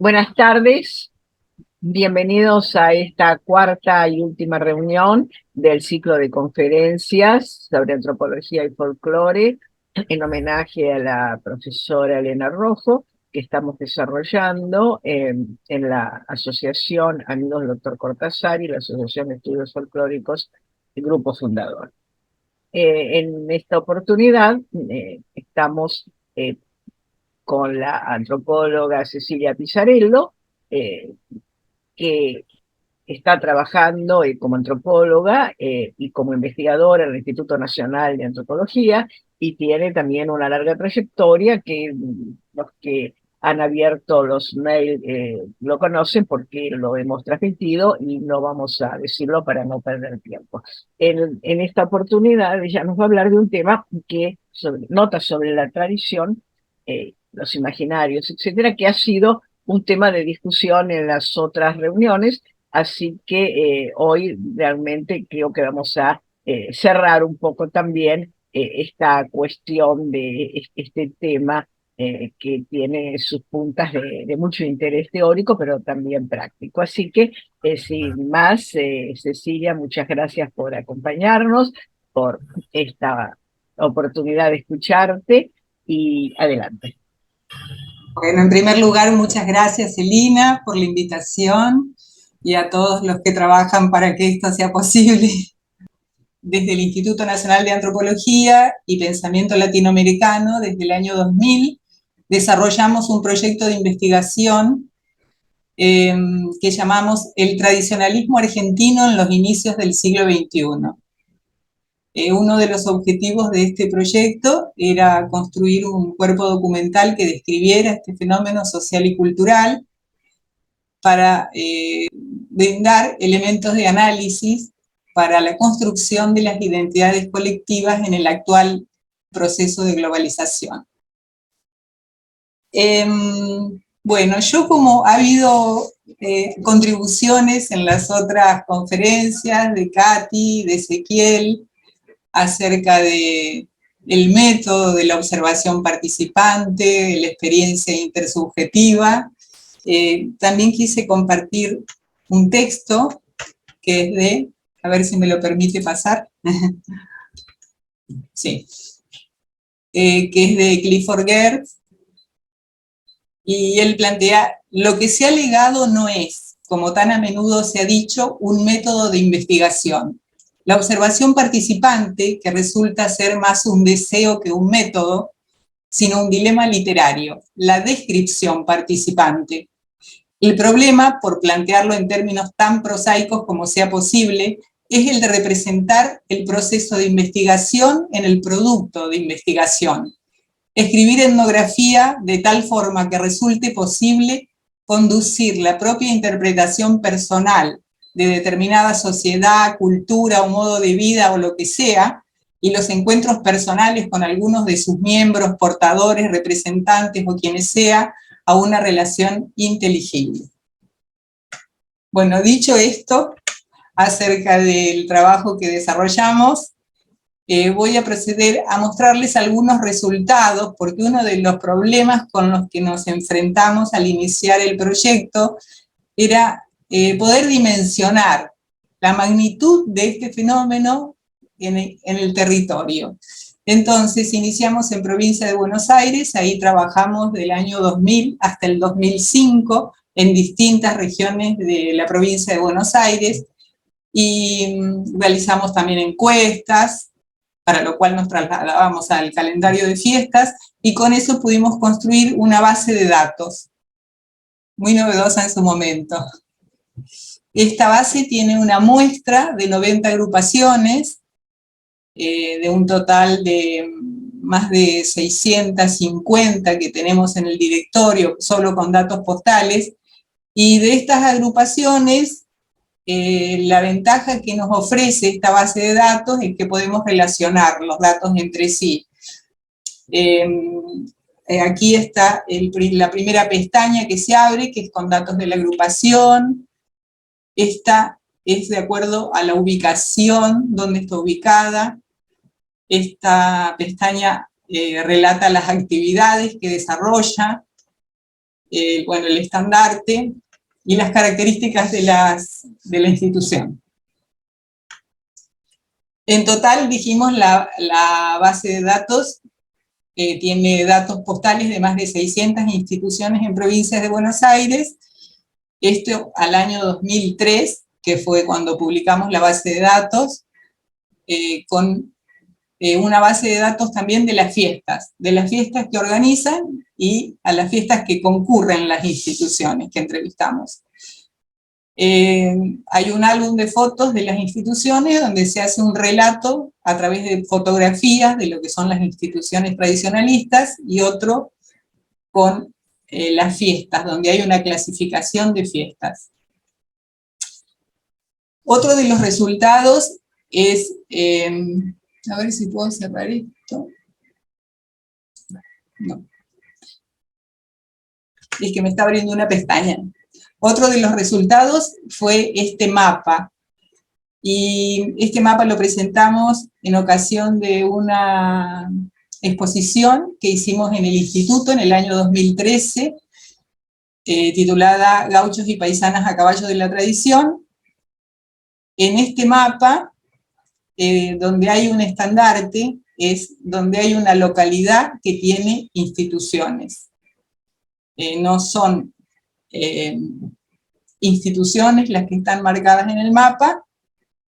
Buenas tardes, bienvenidos a esta cuarta y última reunión del ciclo de conferencias sobre antropología y folclore en homenaje a la profesora Elena Rojo, que estamos desarrollando en la Asociación Amigos del Doctor Cortázar y la Asociación de Estudios Folclóricos, el grupo fundador. En esta oportunidad estamos eh, con la antropóloga Cecilia Pizzarello, eh, que está trabajando como antropóloga y como investigadora en el Instituto Nacional de Antropología, y tiene también una larga trayectoria que los que han abierto los mails lo conocen porque lo hemos transmitido y no vamos a decirlo para no perder tiempo. En esta oportunidad ella nos va a hablar de un tema que nota sobre la tradición, los imaginarios, etcétera, que ha sido un tema de discusión en las otras reuniones. Así que hoy realmente creo que vamos a cerrar un poco también esta cuestión de este tema que tiene sus puntas de mucho interés teórico, pero también práctico. Así que, sin más, Cecilia, muchas gracias por acompañarnos, por esta oportunidad de escucharte y adelante. Bueno, en primer lugar, muchas gracias, Elina, por la invitación y a todos los que trabajan para que esto sea posible. Desde el Instituto Nacional de Antropología y Pensamiento Latinoamericano, desde el año 2000, desarrollamos un proyecto de investigación que llamamos El tradicionalismo argentino en los inicios del siglo XXI. Uno de los objetivos de este proyecto era construir un cuerpo documental que describiera este fenómeno social y cultural para brindar elementos de análisis para la construcción de las identidades colectivas en el actual proceso de globalización. Bueno, yo como ha habido contribuciones en las otras conferencias de Katy, de Ezequiel, acerca de el método de la observación participante, de la experiencia intersubjetiva. También quise compartir un texto que es de, a ver si me lo permite pasar, sí, que es de Clifford Geertz, y él plantea: lo que se ha legado no es, como tan a menudo se ha dicho, un método de investigación. La observación participante, que resulta ser más un deseo que un método, sino un dilema literario, la descripción participante. El problema, por plantearlo en términos tan prosaicos como sea posible, es el de representar el proceso de investigación en el producto de investigación. Escribir etnografía de tal forma que resulte posible conducir la propia interpretación personal de determinada sociedad, cultura o modo de vida o lo que sea, y los encuentros personales con algunos de sus miembros, portadores, representantes o quienes sea, a una relación inteligible. Bueno, dicho esto, acerca del trabajo que desarrollamos, voy a proceder a mostrarles algunos resultados, porque uno de los problemas con los que nos enfrentamos al iniciar el proyecto era poder dimensionar la magnitud de este fenómeno en el territorio. Entonces iniciamos en provincia de Buenos Aires, ahí trabajamos del año 2000 hasta el 2005 en distintas regiones de la provincia de Buenos Aires, y realizamos también encuestas, para lo cual nos trasladábamos al calendario de fiestas, y con eso pudimos construir una base de datos, muy novedosa en su momento. Esta base tiene una muestra de 90 agrupaciones, de un total de más de 650 que tenemos en el directorio, solo con datos postales, y de estas agrupaciones, la ventaja que nos ofrece esta base de datos es que podemos relacionar los datos entre sí. Aquí está la primera pestaña que se abre, que es con datos de la agrupación. Esta es de acuerdo a la ubicación, donde está ubicada. Esta pestaña relata las actividades que desarrolla. bueno, el estandarte y las características de la institución. En total, dijimos, la base de datos tiene datos postales de más de 600 instituciones en provincias de Buenos Aires. Esto al año 2003, que fue cuando publicamos la base de datos, con una base de datos también de las fiestas que organizan y a las fiestas que concurren las instituciones que entrevistamos. Hay un álbum de fotos de las instituciones donde se hace un relato a través de fotografías de lo que son las instituciones tradicionalistas y otro con las fiestas, donde hay una clasificación de fiestas. Otro de los resultados es, a ver si puedo cerrar esto. No. Es que me está abriendo una pestaña. Otro de los resultados fue este mapa. Y este mapa lo presentamos en ocasión de una exposición que hicimos en el instituto en el año 2013, titulada Gauchos y Paisanas a Caballo de la Tradición. En este mapa, donde hay un estandarte, es donde hay una localidad que tiene instituciones. No son instituciones las que están marcadas en el mapa,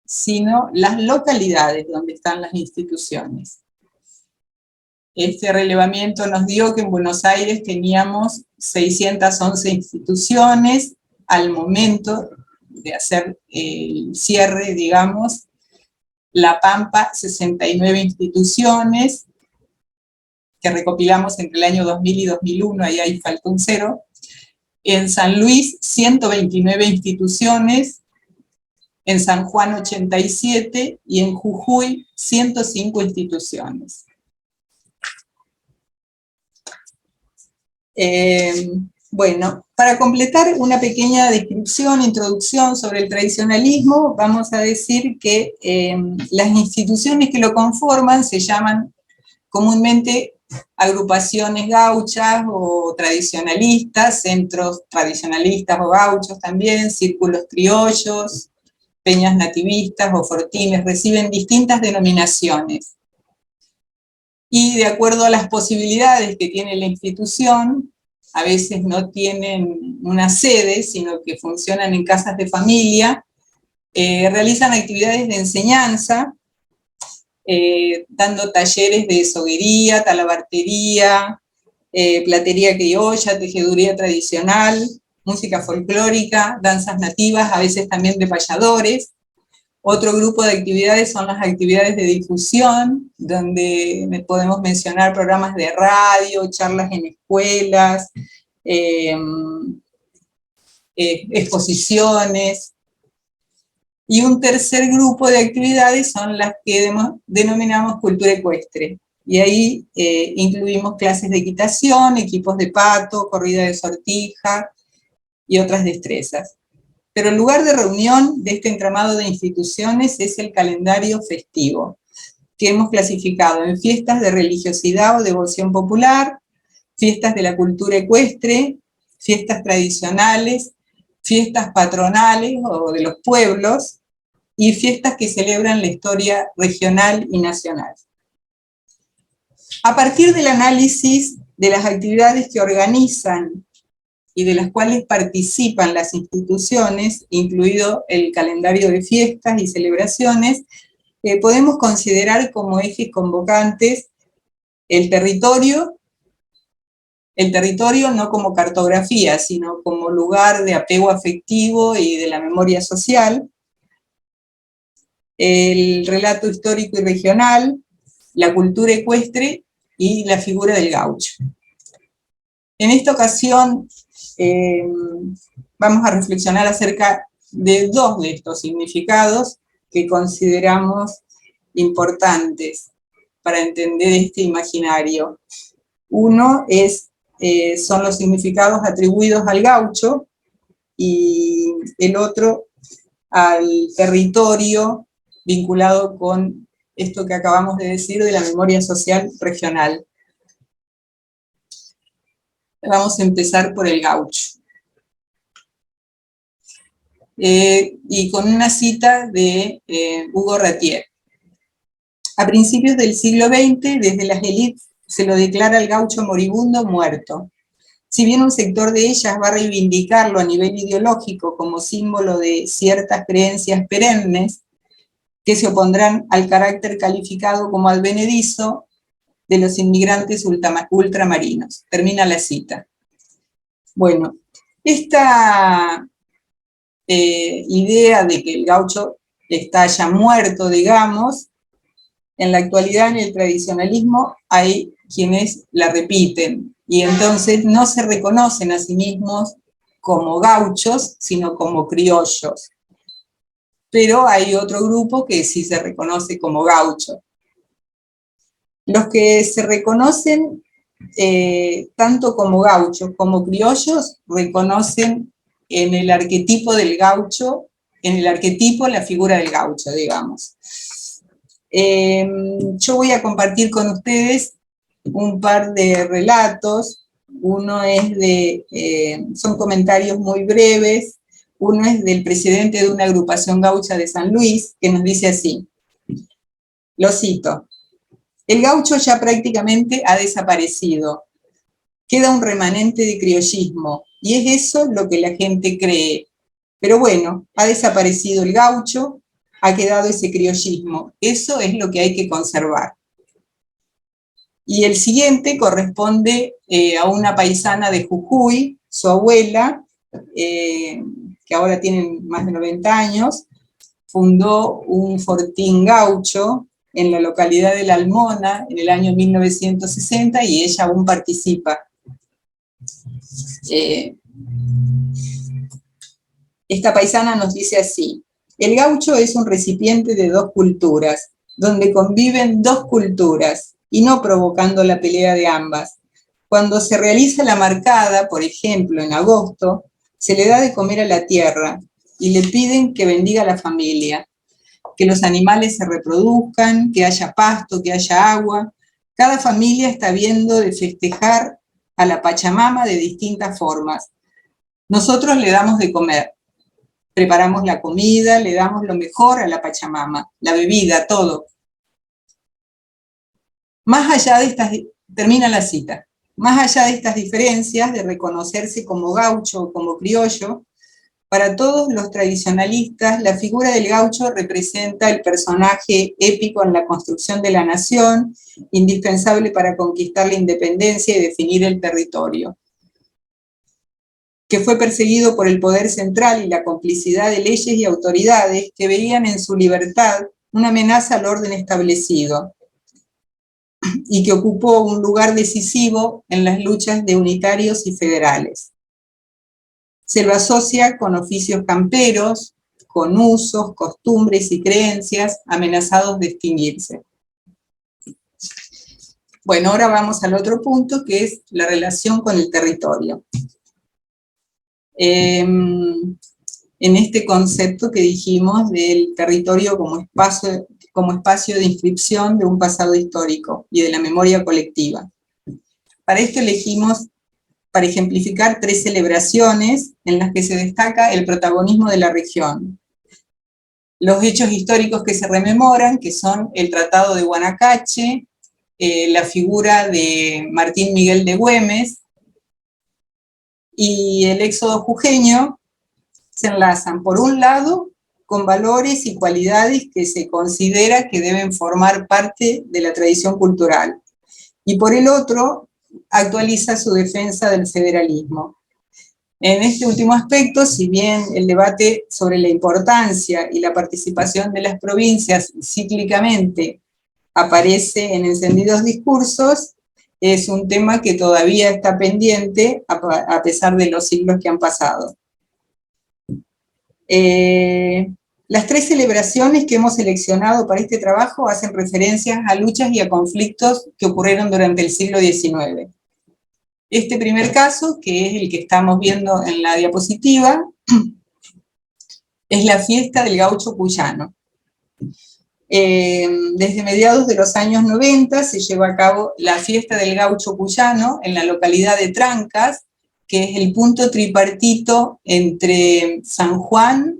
sino las localidades donde están las instituciones. Este relevamiento nos dio que en Buenos Aires teníamos 611 instituciones al momento de hacer el cierre, digamos. La Pampa, 69 instituciones, que recopilamos entre el año 2000 y 2001, ahí faltó un cero. En San Luis, 129 instituciones, en San Juan 87 y en Jujuy 105 instituciones. Bueno, para completar una pequeña descripción, introducción sobre el tradicionalismo, vamos a decir que las instituciones que lo conforman se llaman comúnmente agrupaciones gauchas o tradicionalistas, centros tradicionalistas o gauchos también, círculos criollos, peñas nativistas o fortines, reciben distintas denominaciones. Y de acuerdo a las posibilidades que tiene la institución, a veces no tienen una sede, sino que funcionan en casas de familia, realizan actividades de enseñanza, dando talleres de soguería, talabartería, platería criolla, tejeduría tradicional, música folclórica, danzas nativas, a veces también de payadores. Otro grupo de actividades son las actividades de difusión, donde podemos mencionar programas de radio, charlas en escuelas, exposiciones. Y un tercer grupo de actividades son las que denominamos cultura ecuestre. Y ahí incluimos clases de equitación, equipos de pato, corrida de sortija y otras destrezas. Pero el lugar de reunión de este entramado de instituciones es el calendario festivo, que hemos clasificado en fiestas de religiosidad o devoción popular, fiestas de la cultura ecuestre, fiestas tradicionales, fiestas patronales o de los pueblos, y fiestas que celebran la historia regional y nacional. A partir del análisis de las actividades que organizan y de las cuales participan las instituciones, incluido el calendario de fiestas y celebraciones, podemos considerar como ejes convocantes el territorio no como cartografía, sino como lugar de apego afectivo y de la memoria social, el relato histórico y regional, la cultura ecuestre y la figura del gaucho. En esta ocasión vamos a reflexionar acerca de dos de estos significados que consideramos importantes para entender este imaginario. Uno son los significados atribuidos al gaucho y el otro al territorio vinculado con esto que acabamos de decir de la memoria social regional. Vamos a empezar por el gaucho. Y con una cita de Hugo Ratier. A principios del siglo XX, desde las élites se lo declara al gaucho moribundo muerto. Si bien un sector de ellas va a reivindicarlo a nivel ideológico como símbolo de ciertas creencias perennes, que se opondrán al carácter calificado como advenedizo de los inmigrantes ultramarinos. Termina la cita. Bueno, esta idea de que el gaucho está ya muerto, digamos, en la actualidad en el tradicionalismo hay quienes la repiten y entonces no se reconocen a sí mismos como gauchos, sino como criollos. Pero hay otro grupo que sí se reconoce como gaucho. Los que se reconocen tanto como gauchos como criollos reconocen en el arquetipo del gaucho, en el arquetipo la figura del gaucho, digamos. Yo voy a compartir con ustedes un par de relatos. Uno es son comentarios muy breves. Uno es del presidente de una agrupación gaucha de San Luis, que nos dice así, lo cito: el gaucho ya prácticamente ha desaparecido. Queda un remanente de criollismo, y es eso lo que la gente cree. Pero bueno, ha desaparecido el gaucho, ha quedado ese criollismo. Eso es lo que hay que conservar. Y el siguiente corresponde a una paisana de Jujuy, su abuela, que ahora tiene más de 90 años, fundó un fortín gaucho en la localidad de La Almona en el año 1960 y ella aún participa. Esta paisana nos dice así: el gaucho es un recipiente de dos culturas, donde conviven dos culturas, y no provocando la pelea de ambas. Cuando se realiza la marcada, por ejemplo, en agosto, se le da de comer a la tierra, y le piden que bendiga a la familia, que los animales se reproduzcan, que haya pasto, que haya agua. Cada familia está viendo de festejar a la Pachamama de distintas formas. Nosotros le damos de comer, preparamos la comida, le damos lo mejor a la Pachamama, la bebida, todo. Más allá de estas, termina la cita, más allá de estas diferencias de reconocerse como gaucho o como criollo, para todos los tradicionalistas, la figura del gaucho representa el personaje épico en la construcción de la nación, indispensable para conquistar la independencia y definir el territorio, que fue perseguido por el poder central y la complicidad de leyes y autoridades que veían en su libertad una amenaza al orden establecido, y que ocupó un lugar decisivo en las luchas de unitarios y federales. Se lo asocia con oficios camperos, con usos, costumbres y creencias amenazados de extinguirse. Bueno, ahora vamos al otro punto, que es la relación con el territorio. En este concepto que dijimos del territorio como espacio de inscripción de un pasado histórico y de la memoria colectiva. Para esto elegimos, para ejemplificar, 3 celebraciones en las que se destaca el protagonismo de la región. Los hechos históricos que se rememoran, que son el Tratado de Guanacache, la figura de Martín Miguel de Güemes y el éxodo jujeño, se enlazan, por un lado, con valores y cualidades que se considera que deben formar parte de la tradición cultural, y por el otro, actualiza su defensa del federalismo. En este último aspecto, si bien el debate sobre la importancia y la participación de las provincias cíclicamente aparece en encendidos discursos, es un tema que todavía está pendiente a pesar de los siglos que han pasado. Las 3 celebraciones que hemos seleccionado para este trabajo hacen referencias a luchas y a conflictos que ocurrieron durante el siglo XIX. Este primer caso, que es el que estamos viendo en la diapositiva, es la fiesta del gaucho cuyano. Desde mediados de los años 90 se lleva a cabo la fiesta del gaucho cuyano en la localidad de Trancas, que es el punto tripartito entre San Juan,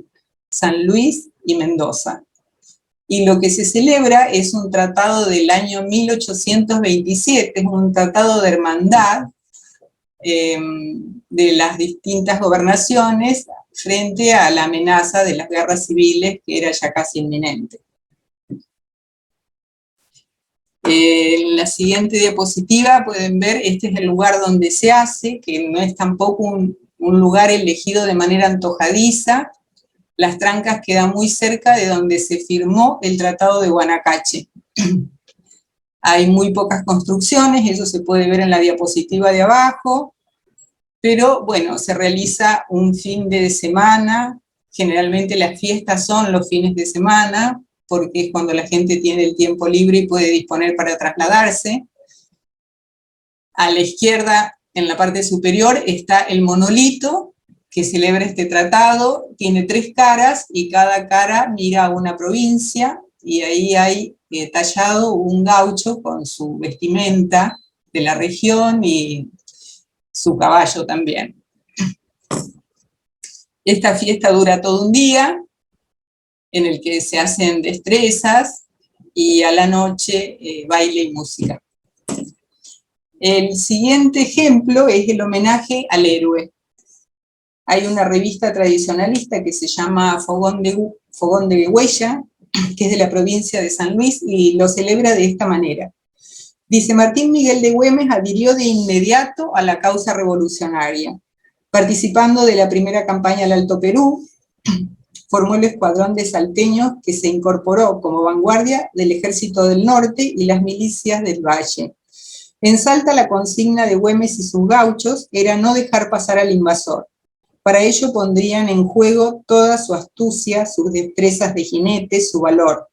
San Luis y Mendoza. Y lo que se celebra es un tratado del año 1827, es un tratado de hermandad de las distintas gobernaciones frente a la amenaza de las guerras civiles que era ya casi inminente. En la siguiente diapositiva pueden ver, este es el lugar donde se hace, que no es tampoco un lugar elegido de manera antojadiza. Las Trancas quedan muy cerca de donde se firmó el Tratado de Guanacache. Hay muy pocas construcciones, eso se puede ver en la diapositiva de abajo, pero bueno, se realiza un fin de semana, generalmente las fiestas son los fines de semana, porque es cuando la gente tiene el tiempo libre y puede disponer para trasladarse. A la izquierda, en la parte superior, está el monolito que celebra este tratado, tiene 3 caras y cada cara mira a una provincia, y ahí hay tallado un gaucho con su vestimenta de la región y su caballo también. Esta fiesta dura todo un día, en el que se hacen destrezas, y a la noche baile y música. El siguiente ejemplo es el homenaje al héroe. Hay una revista tradicionalista que se llama Fogón de Huella, que es de la provincia de San Luis, y lo celebra de esta manera. Dice: Martín Miguel de Güemes adhirió de inmediato a la causa revolucionaria, participando de la primera campaña al Alto Perú. Formó el escuadrón de salteños que se incorporó como vanguardia del Ejército del Norte y las milicias del Valle. En Salta la consigna de Güemes y sus gauchos era no dejar pasar al invasor. Para ello pondrían en juego toda su astucia, sus destrezas de jinete, su valor.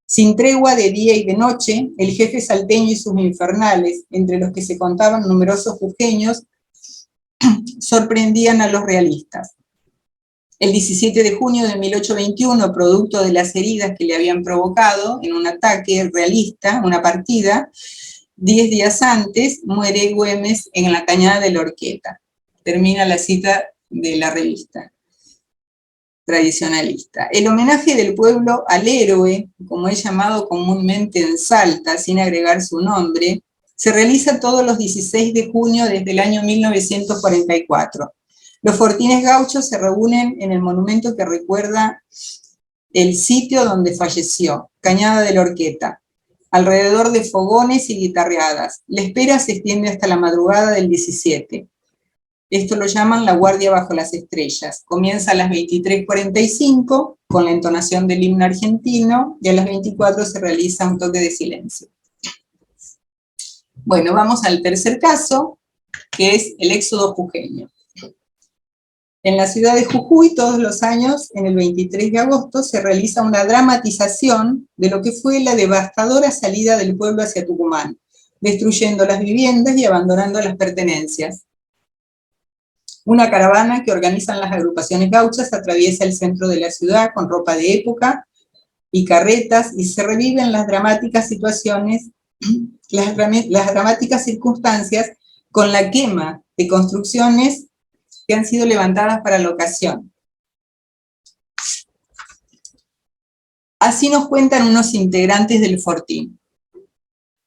Sin tregua de día y de noche, el jefe salteño y sus infernales, entre los que se contaban numerosos jujeños, sorprendían a los realistas. El 17 de junio de 1821, producto de las heridas que le habían provocado en un ataque realista, una partida, 10 días antes muere Güemes en la cañada de la Horqueta. Termina la cita de la revista tradicionalista. El homenaje del pueblo al héroe, como es llamado comúnmente en Salta, sin agregar su nombre, se realiza todos los 16 de junio desde el año 1944. Los fortines gauchos se reúnen en el monumento que recuerda el sitio donde falleció, Cañada de la Horqueta, alrededor de fogones y guitarreadas. La espera se extiende hasta la madrugada del 17. Esto lo llaman la guardia bajo las estrellas. Comienza a las 23:45 con la entonación del himno argentino, y a las 24 se realiza un toque de silencio. Bueno, vamos al tercer caso, que es el éxodo jujeño. En la ciudad de Jujuy, todos los años, en el 23 de agosto, se realiza una dramatización de lo que fue la devastadora salida del pueblo hacia Tucumán, destruyendo las viviendas y abandonando las pertenencias. Una caravana que organizan las agrupaciones gauchas atraviesa el centro de la ciudad con ropa de época y carretas, y se reviven las dramáticas situaciones, las dramáticas circunstancias con la quema de construcciones que han sido levantadas para la ocasión. Así nos cuentan unos integrantes del fortín.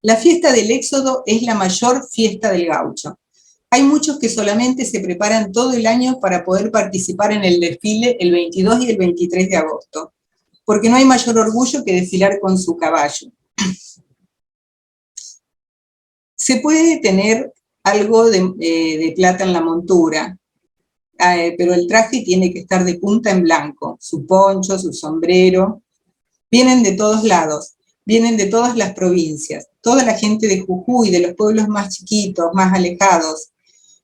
La fiesta del éxodo es la mayor fiesta del gaucho. Hay muchos que solamente se preparan todo el año para poder participar en el desfile el 22 y el 23 de agosto, porque no hay mayor orgullo que desfilar con su caballo. Se puede tener algo de plata en la montura, pero el traje tiene que estar de punta en blanco, su poncho, su sombrero. Vienen de todos lados, vienen de todas las provincias, toda la gente de Jujuy, de los pueblos más chiquitos, más alejados.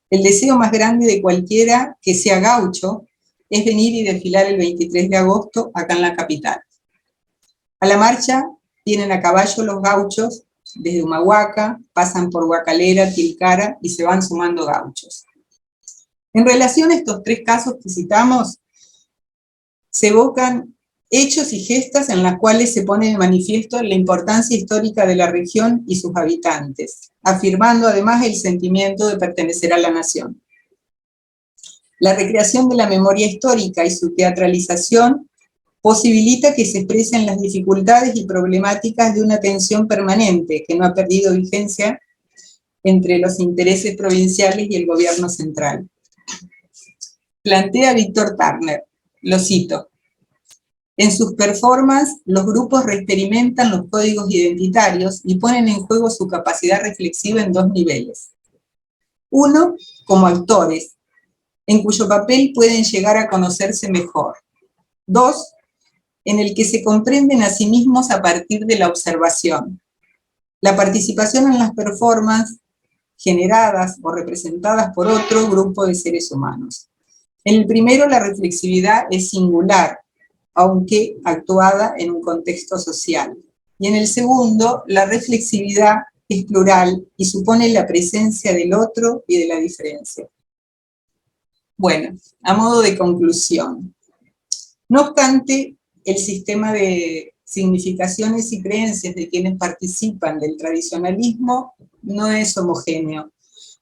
El deseo más grande de cualquiera que sea gaucho es venir y desfilar el 23 de agosto acá en la capital. A la marcha vienen a caballo los gauchos desde Humahuaca, pasan por Guacalera, Tilcara y se van sumando gauchos. En relación a estos 3 casos que citamos, se evocan hechos y gestas en las cuales se pone de manifiesto la importancia histórica de la región y sus habitantes, afirmando además el sentimiento de pertenecer a la nación. La recreación de la memoria histórica y su teatralización posibilita que se expresen las dificultades y problemáticas de una tensión permanente que no ha perdido vigencia entre los intereses provinciales y el gobierno central. Plantea Víctor Turner, lo cito: en sus performances, los grupos reexperimentan los códigos identitarios y ponen en juego su capacidad reflexiva en dos niveles. Uno, como actores, en cuyo papel pueden llegar a conocerse mejor. Dos, en el que se comprenden a sí mismos a partir de la observación. La participación en las performances generadas o representadas por otro grupo de seres humanos. En el primero, la reflexividad es singular, aunque actuada en un contexto social. Y en el segundo, la reflexividad es plural y supone la presencia del otro y de la diferencia. Bueno, a modo de conclusión, no obstante, el sistema de significaciones y creencias de quienes participan del tradicionalismo no es homogéneo.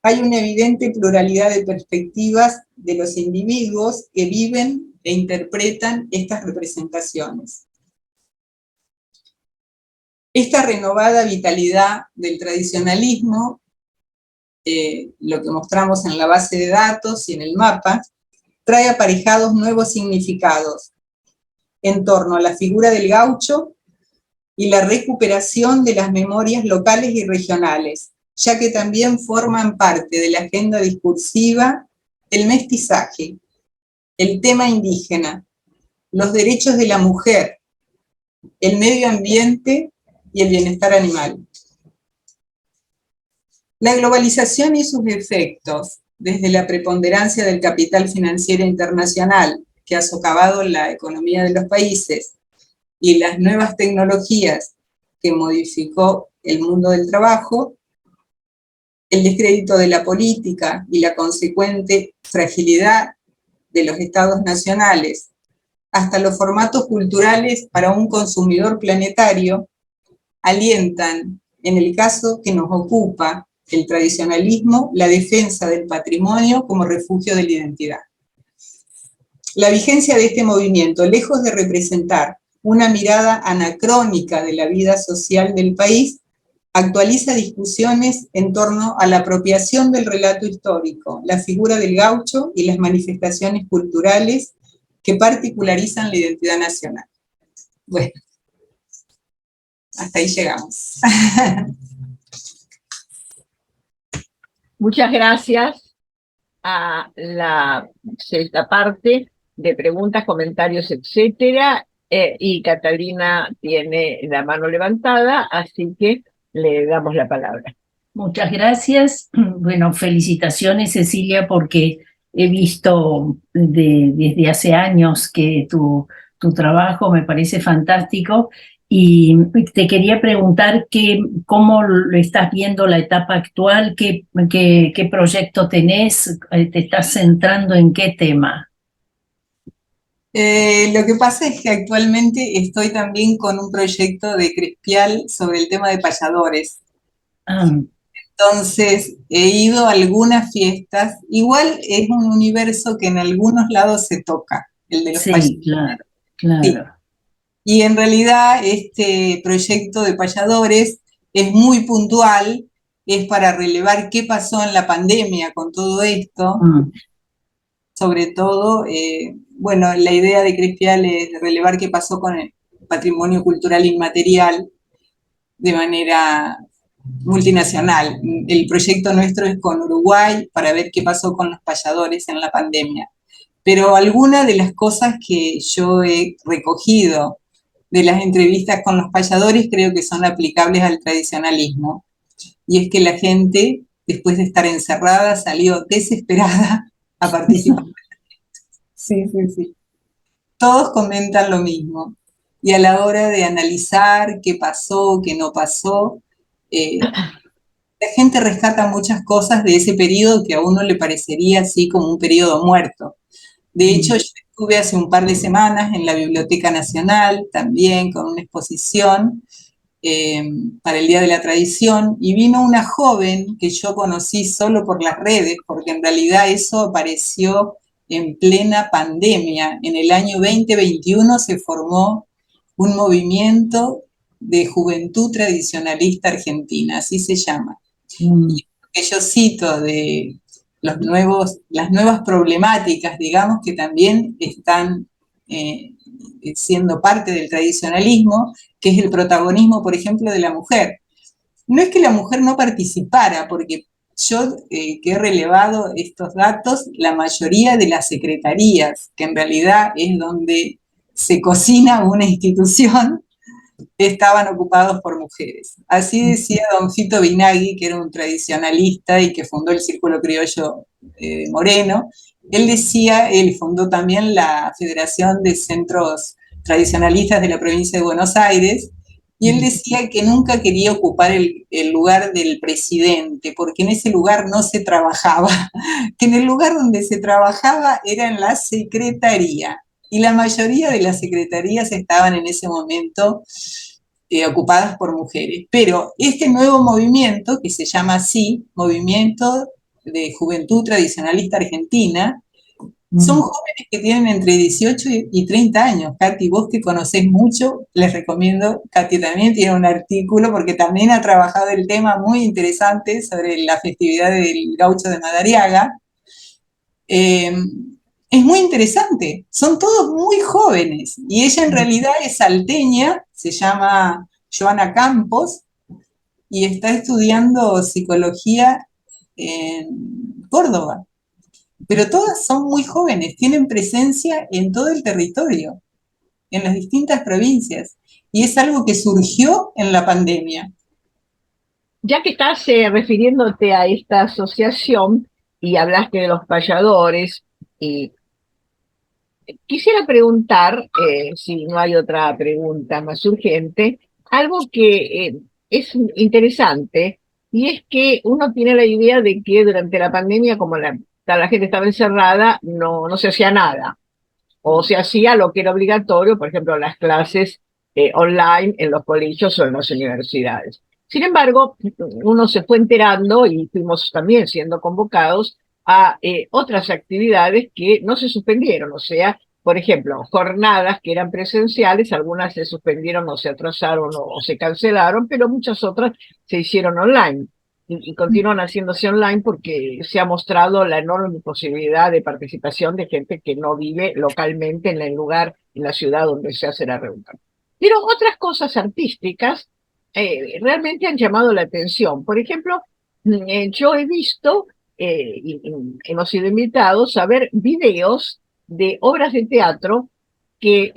Hay una evidente pluralidad de perspectivas de los individuos que viven e interpretan estas representaciones. Esta renovada vitalidad del tradicionalismo, lo que mostramos en la base de datos y en el mapa, trae aparejados nuevos significados en torno a la figura del gaucho y la recuperación de las memorias locales y regionales, ya que también forman parte de la agenda discursiva el mestizaje, el tema indígena, los derechos de la mujer, el medio ambiente y el bienestar animal. La globalización y sus efectos, desde la preponderancia del capital financiero internacional que ha socavado la economía de los países y las nuevas tecnologías que modificó el mundo del trabajo, el descrédito de la política y la consecuente fragilidad de los estados nacionales, hasta los formatos culturales para un consumidor planetario, alientan, en el caso que nos ocupa, el tradicionalismo, la defensa del patrimonio como refugio de la identidad. La vigencia de este movimiento, lejos de representar una mirada anacrónica de la vida social del país, actualiza discusiones en torno a la apropiación del relato histórico, la figura del gaucho y las manifestaciones culturales que particularizan la identidad nacional. Bueno, hasta ahí llegamos. Muchas gracias a la sexta parte de preguntas, comentarios, etcétera. Y Catalina tiene la mano levantada, así que le damos la palabra. Muchas gracias. Bueno, felicitaciones, Cecilia, porque he visto desde hace años que tu trabajo me parece fantástico. Y te quería preguntar cómo lo estás viendo la etapa actual, qué proyecto tenés, te estás centrando en qué tema. Lo que pasa es que actualmente estoy también con un proyecto de Crespial sobre el tema de payadores. Entonces he ido a algunas fiestas, igual es un universo que en algunos lados se toca, el de los payadores. Sí, claro, claro. Sí. Y en realidad este proyecto de payadores es muy puntual, es para relevar qué pasó en la pandemia con todo esto. Sobre todo, bueno, la idea de Crespial es relevar qué pasó con el patrimonio cultural inmaterial de manera multinacional. El proyecto nuestro es con Uruguay para ver qué pasó con los payadores en la pandemia. Pero algunas de las cosas que yo he recogido de las entrevistas con los payadores creo que son aplicables al tradicionalismo. Y es que la gente, después de estar encerrada, salió desesperada a participar. Sí. Todos comentan lo mismo. Y a la hora de analizar qué pasó, qué no pasó, la gente rescata muchas cosas de ese periodo que a uno le parecería así como un periodo muerto. De hecho, yo Estuve hace un par de semanas en la Biblioteca Nacional también con una exposición para el Día de la Tradición, y vino una joven que yo conocí solo por las redes, porque en realidad eso apareció en plena pandemia. En el año 2021 se formó un movimiento de juventud tradicionalista argentina, así se llama. Y que yo cito de las nuevas problemáticas, digamos, que también están siendo parte del tradicionalismo, que es el protagonismo, por ejemplo, de la mujer. No es que la mujer no participara, porque yo que he relevado estos datos, la mayoría de las secretarías, que en realidad es donde se cocina una institución, estaban ocupados por mujeres. Así decía don Fito Binagui, que era un tradicionalista y que fundó el Círculo Criollo Moreno. Él decía, él fundó también la Federación de Centros Tradicionalistas de la provincia de Buenos Aires, y él decía que nunca quería ocupar el lugar del presidente, porque en ese lugar no se trabajaba, que en el lugar donde se trabajaba era en la secretaría, y la mayoría de las secretarías estaban en ese momento ocupadas por mujeres. Pero este nuevo movimiento, que se llama así, Movimiento de Juventud Tradicionalista Argentina, son jóvenes que tienen entre 18 y 30 años. Katy, vos que conocés mucho, les recomiendo, Katy también tiene un artículo, porque también ha trabajado el tema muy interesante sobre la festividad del Gaucho de Madariaga. Es muy interesante, son todos muy jóvenes, y ella en realidad es salteña, se llama Joana Campos, y está estudiando psicología en Córdoba. Pero todas son muy jóvenes, tienen presencia en todo el territorio, en las distintas provincias, y es algo que surgió en la pandemia. Ya que estás refiriéndote a esta asociación y hablaste de los payadores, y quisiera preguntar, si no hay otra pregunta más urgente, algo que es interesante, y es que uno tiene la idea de que durante la pandemia, como la gente estaba encerrada, no se hacía nada, o se hacía lo que era obligatorio, por ejemplo, las clases online en los colegios o en las universidades. Sin embargo, uno se fue enterando y fuimos también siendo convocados a otras actividades que no se suspendieron, o sea, por ejemplo, jornadas que eran presenciales, algunas se suspendieron o se atrasaron o se cancelaron, pero muchas otras se hicieron online y continúan haciéndose online porque se ha mostrado la enorme posibilidad de participación de gente que no vive localmente en el lugar, en la ciudad donde se hace la reunión. Pero otras cosas artísticas realmente han llamado la atención. Por ejemplo, yo he visto, y hemos sido invitados a ver videos de obras de teatro que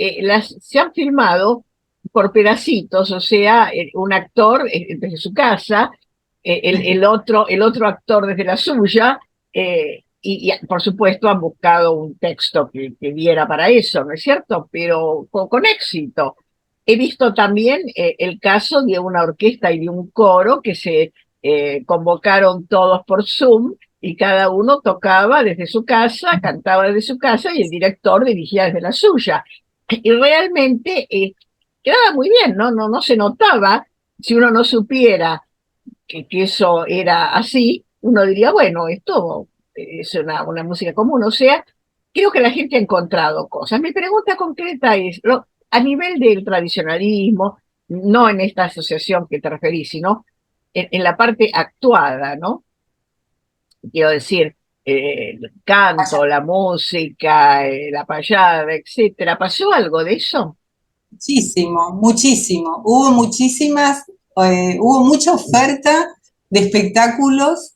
se han filmado por pedacitos, o sea, un actor desde su casa, el otro actor desde la suya, y por supuesto han buscado un texto que diera para eso, ¿no es cierto? Pero con éxito. He visto también el caso de una orquesta y de un coro que se convocaron todos por Zoom y cada uno tocaba desde su casa, cantaba desde su casa y el director dirigía desde la suya. Y realmente quedaba muy bien, ¿no? No se notaba, si uno no supiera que eso era así, uno diría, bueno, esto es una música común, o sea, creo que la gente ha encontrado cosas. Mi pregunta concreta es, a nivel del tradicionalismo, no en esta asociación que te referís, sino en la parte actuada, ¿no? Quiero decir, el canto, la música, la payada, etcétera. ¿Pasó algo de eso? Muchísimo, muchísimo. Hubo mucha oferta de espectáculos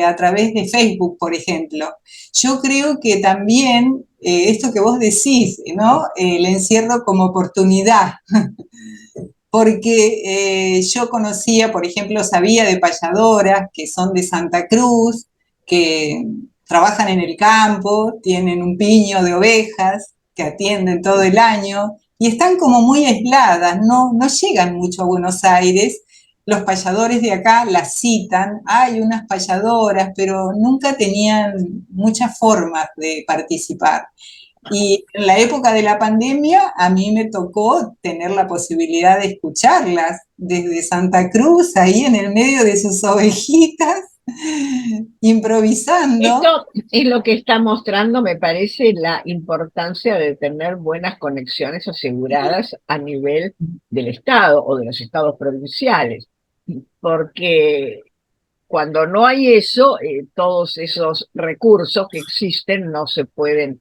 a través de Facebook, por ejemplo. Yo creo que también esto que vos decís, ¿no? El encierro como oportunidad, porque yo conocía, por ejemplo, sabía de payadoras que son de Santa Cruz, que trabajan en el campo, tienen un piño de ovejas que atienden todo el año y están como muy aisladas, no llegan mucho a Buenos Aires. Los payadores de acá las citan, hay unas payadoras, pero nunca tenían muchas formas de participar. Y en la época de la pandemia a mí me tocó tener la posibilidad de escucharlas desde Santa Cruz, ahí en el medio de sus ovejitas, improvisando. Esto es lo que está mostrando, me parece, la importancia de tener buenas conexiones aseguradas a nivel del Estado o de los estados provinciales, porque cuando no hay eso, todos esos recursos que existen no se pueden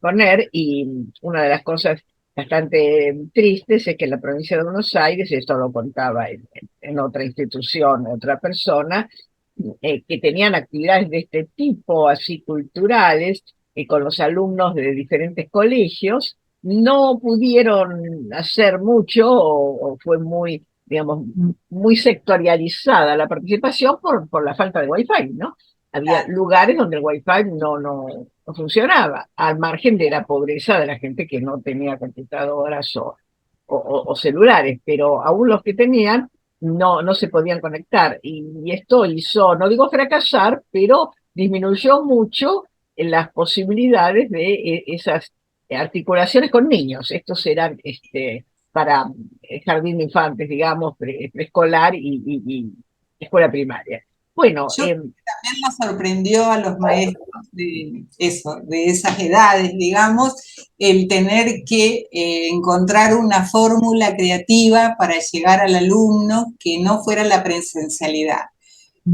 poner, y una de las cosas bastante tristes es que en la provincia de Buenos Aires, esto lo contaba en otra institución, otra persona, que tenían actividades de este tipo, así culturales, con los alumnos de diferentes colegios, no pudieron hacer mucho o fue muy, digamos, muy sectorializada la participación por la falta de wifi, ¿no? Había lugares donde el wifi no funcionaba, al margen de la pobreza de la gente que no tenía computadoras o celulares, pero aún los que tenían no se podían conectar. Y esto hizo, no digo fracasar, pero disminuyó mucho las posibilidades de esas articulaciones con niños. Estos eran para jardín de infantes, digamos, preescolar y escuela primaria. Bueno, Yo también nos sorprendió a los maestros de eso, de esas edades, digamos, el tener que encontrar una fórmula creativa para llegar al alumno que no fuera la presencialidad.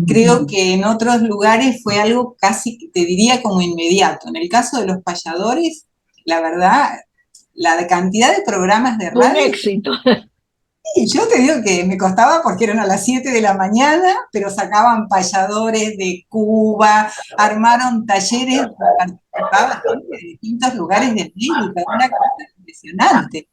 Creo que en otros lugares fue algo casi, te diría, como inmediato. En el caso de los payadores, la verdad, la cantidad de programas de un radio. éxito. Y yo te digo que me costaba porque eran a las 7 de la mañana, pero sacaban payadores de Cuba, armaron talleres, participaba gente de distintos lugares de América, una cosa impresionante.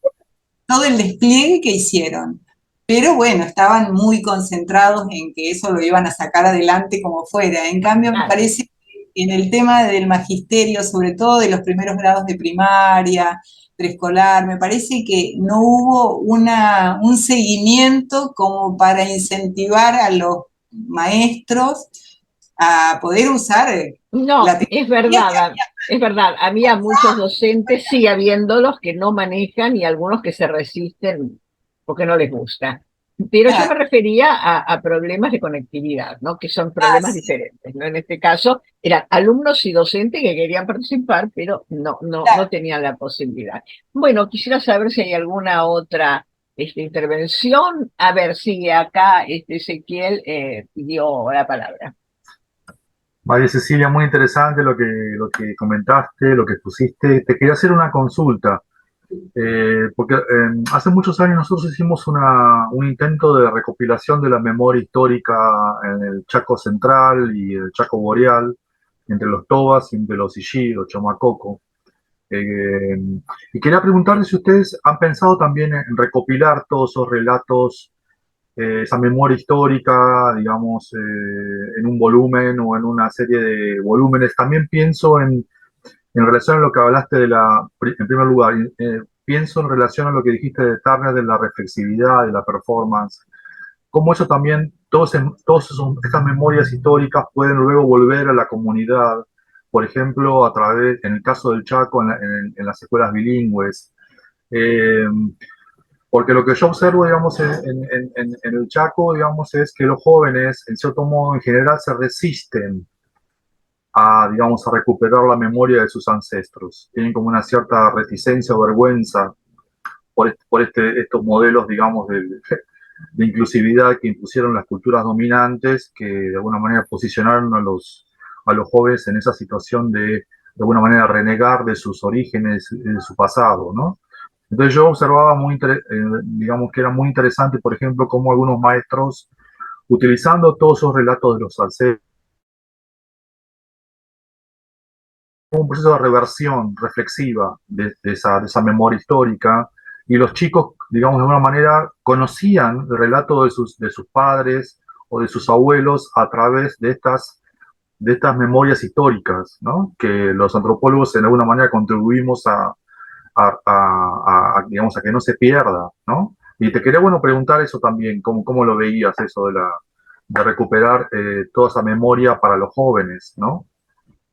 Todo el despliegue que hicieron. Pero bueno, estaban muy concentrados en que eso lo iban a sacar adelante como fuera. En cambio, me parece que en el tema del magisterio, sobre todo de los primeros grados de primaria, preescolar, me parece que no hubo un seguimiento como para incentivar a los maestros a poder usar No, la tecnología que había. es verdad. Había muchos docentes, sigue habiéndolos, que no manejan y algunos que se resisten porque no les gusta. Pero yo me refería a problemas de conectividad, ¿no? Que son problemas Sí, diferentes, ¿no? En este caso eran alumnos y docentes que querían participar, pero no claro. tenían la posibilidad. Bueno, quisiera saber si hay alguna otra intervención. A ver, sigue acá, Ezequiel pidió la palabra. María Cecilia, muy interesante lo que comentaste, lo que pusiste. Te quería hacer una consulta, porque hace muchos años nosotros hicimos un intento de recopilación de la memoria histórica en el Chaco Central y el Chaco Boreal, entre los Tobas y entre los Illí, los Chomacoco. Eh, y quería preguntarles si ustedes han pensado también en recopilar todos esos relatos, esa memoria histórica, digamos, en un volumen o en una serie de volúmenes. También pienso en relación a lo que hablaste en primer lugar, pienso en relación a lo que dijiste de Turner, de la reflexividad, de la performance, cómo eso también, estas memorias históricas pueden luego volver a la comunidad, por ejemplo, a través, en el caso del Chaco, en las escuelas bilingües. Eh, Porque lo que yo observo, digamos, en el Chaco, digamos, es que los jóvenes, en cierto modo, en general, se resisten a, digamos, a recuperar la memoria de sus ancestros. Tienen como una cierta reticencia o vergüenza estos modelos, digamos, de inclusividad que impusieron las culturas dominantes, que de alguna manera posicionaron a los jóvenes en esa situación de alguna manera, renegar de sus orígenes, de su pasado, ¿no? Entonces yo observaba digamos que era muy interesante, por ejemplo, cómo algunos maestros, utilizando todos esos relatos de los ancestros, un proceso de reversión reflexiva de esa memoria histórica, y los chicos, digamos, de alguna manera conocían el relato de sus padres o de sus abuelos a través de estas memorias históricas, ¿no? Que los antropólogos en alguna manera contribuimos digamos, a que no se pierda, ¿no? Y te quería, bueno, preguntar eso también, cómo lo veías eso de recuperar toda esa memoria para los jóvenes, ¿no?